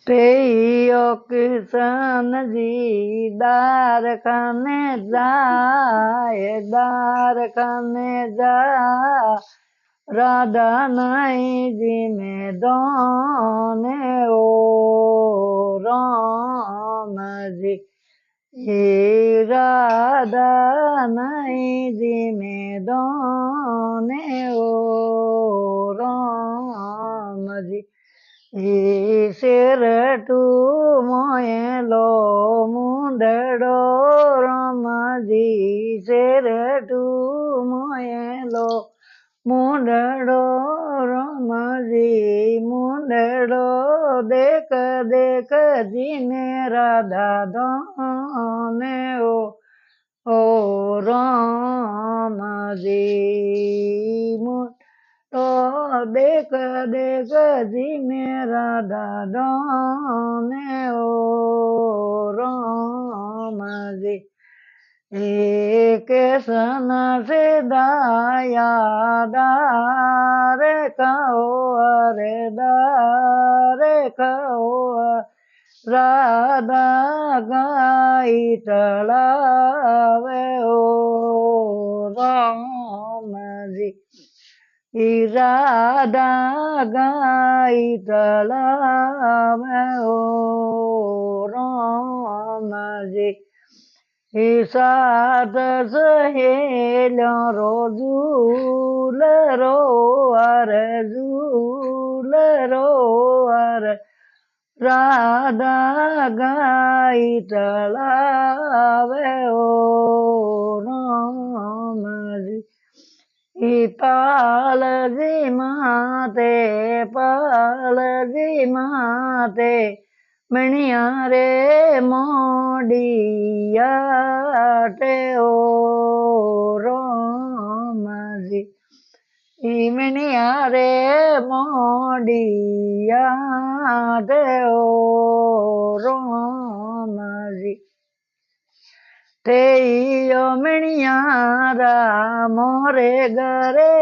पेयो किसान जी दार खाने जा राधा नहीं जी में दोने ओ राम जी राधा नहीं जी में दोने ओ राम जी शेरटू मोयलो मुंडड़ो रमजी शेरटू मोयलो मुंडड़ो रमजी मुंडड़ो देख देख जी मेरा दादोने ओ राम जी तो देख देख जी मेरा दादोने ओ राम जी एक सन से दाया दार कहो अरे दार कहो राधा गाई तलावे ओ राम जी राधा गाई तलावे ओ राम जी सात सहेलो रो झूल रो अर राधा गाई तलावे ओ राम जी पाल जी माते मणिया रे मोडिया टे ओ राम जी मणिया रे मोडिया टे ओ राम जी तेयो मणियारा मोरे घरे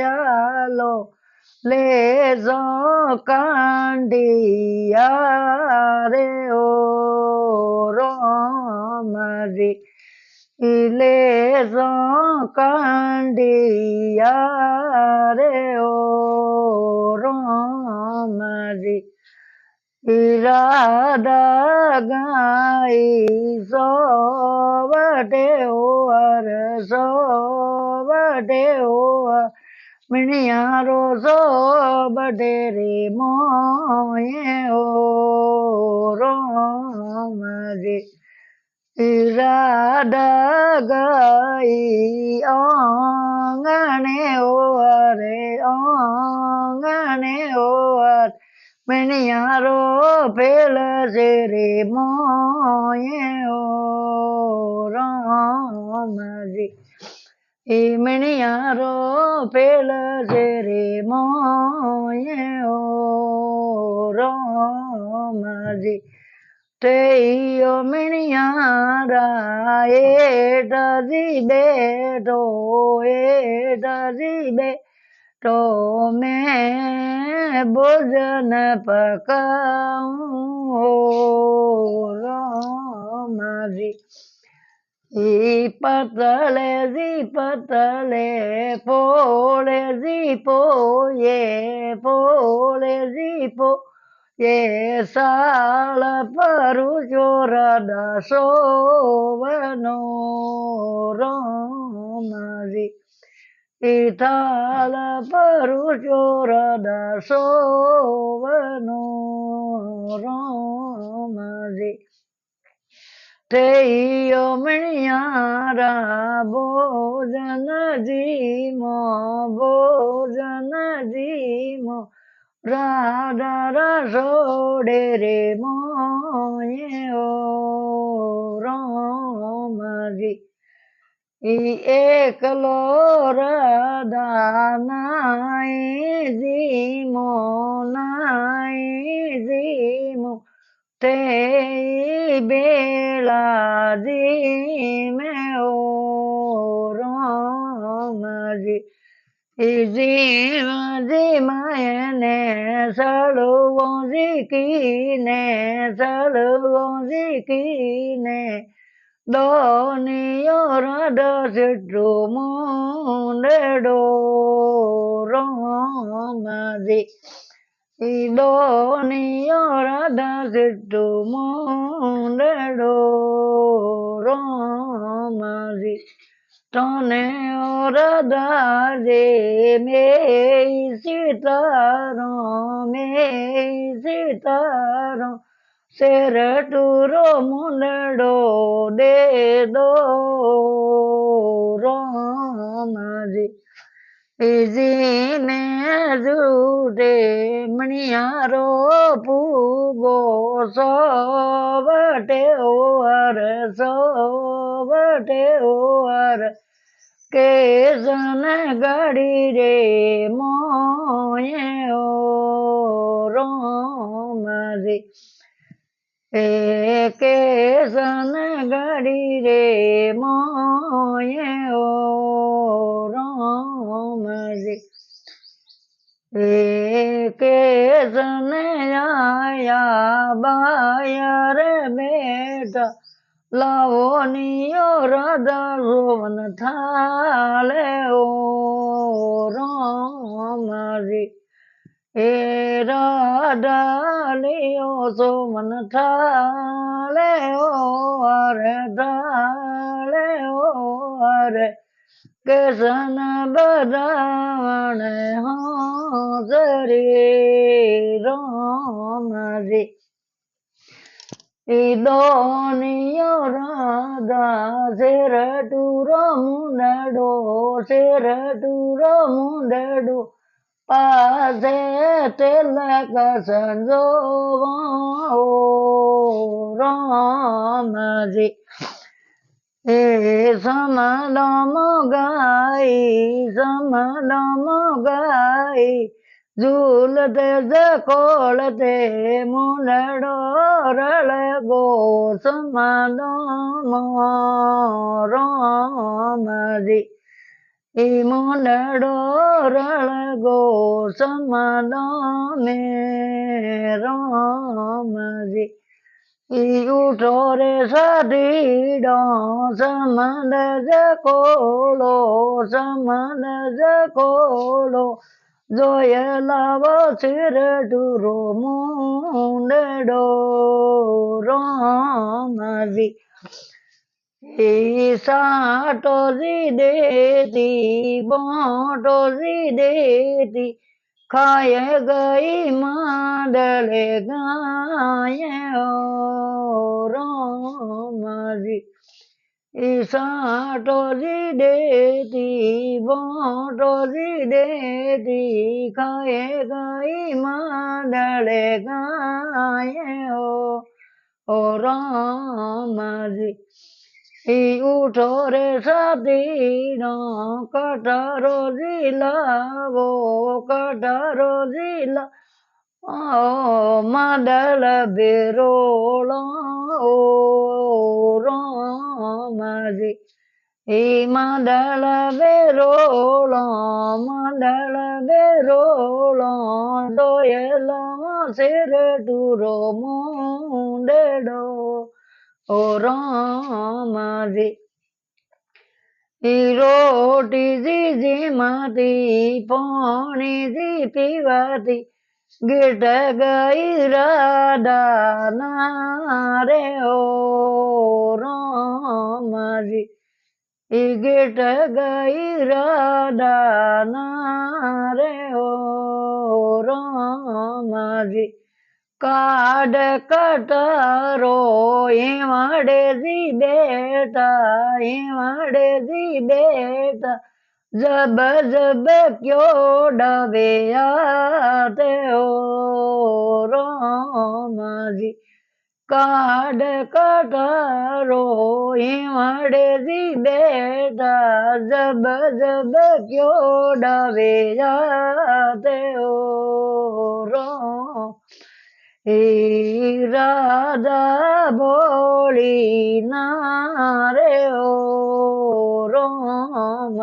आलो ले जो कांडिया रे ओ राम जी ले जो कांडिया रे ओ राम जी राधा गाई सोवटे ओ मणियारो सोवटे रे मोये ओ राम जी राधा गाई आंगने ओ रे आंगने ओ मणियारो पेल से रे मोये ओ राम जी मणियारो पेल से रे मोये ओ राम जी तेयो मणियारा एट जी बेटो तो मैं भोजन पकाऊं राम जी पतले पोले जी पो ये साल परु चोरदा सोवनो राम जी थाल परु चोरदा सोवनो राम जी तेयो मणियारा भोजन जीमो राधा रसोड़े रे मोये ओ राम जी एकलो राधा नाई जीमो ते बेला जी में ओ राम जी जी मायने સળવોજીકીને દોનિયો રાધા સિદ્ધો મુંડડો રામજી દોનિયો રાધા સિદ્ધો મુંડડો રામજી તને રાધાજે સીતારામ શેર ટુરો મુંડડો દે દો રામજી જીને જુડે મણિયારો પૂગો સોવટે ઓર કેસન ગાડી રે મોયે ઓ રામજી કેસન ગાડી રે મોયે ઓ રામજી કેસન આયા બાયર બેટા લાવો નિયો રાધા રોવન થાલે ઓ રામજી રાધા લિયો સોમન થાલે ઓ અરે કેસન બધાવણ હાજરી રામજી દોનિયો રાધા શેર ટુરો મુંડડો પાસે તિલક સંજોવો રામજી સમદમ ગાઈ ઝૂલતે જકોળતે મુંડડો રળગો સમદમ રામજી મુંડડો રળગો સમદમે રામજી ઉઠો રે સાધીડો સમદ જકોળો જોય લાવો શેર ટુરો મુંડડો રામજી સાટોજી દેતી બોટોજી દેતી ખાય ગઈ માંડલે ગાય ઓ રામજી સાટોજી દેતી બોટોજી દેતી ખાય ગઈ માંડલે ગાય ઓ રામજી ઉઠો રે સાધીનો કટારો જીલાવો માંડલ બેરોળો રામજી માંડલ બેરોળો દોયલો શેર ટુરો મુંડડો ઓ રામજી રોટી જી માતી પાણી જી પીવાતી ગીટ ગઈ રાધા ના રે ઓ રામજી ગીટ ગઈ રાધા ના રે ઓ રામજી કાડ કટારો હેવાડેજી બેટા જબ ક્યો ડવે આતે ઓ રામજી કાડ કટારો હેવાડેજી બેટા જબ ક્યો ડવે આતે ઓ રાધા ભોળી ના રે ઓ રામ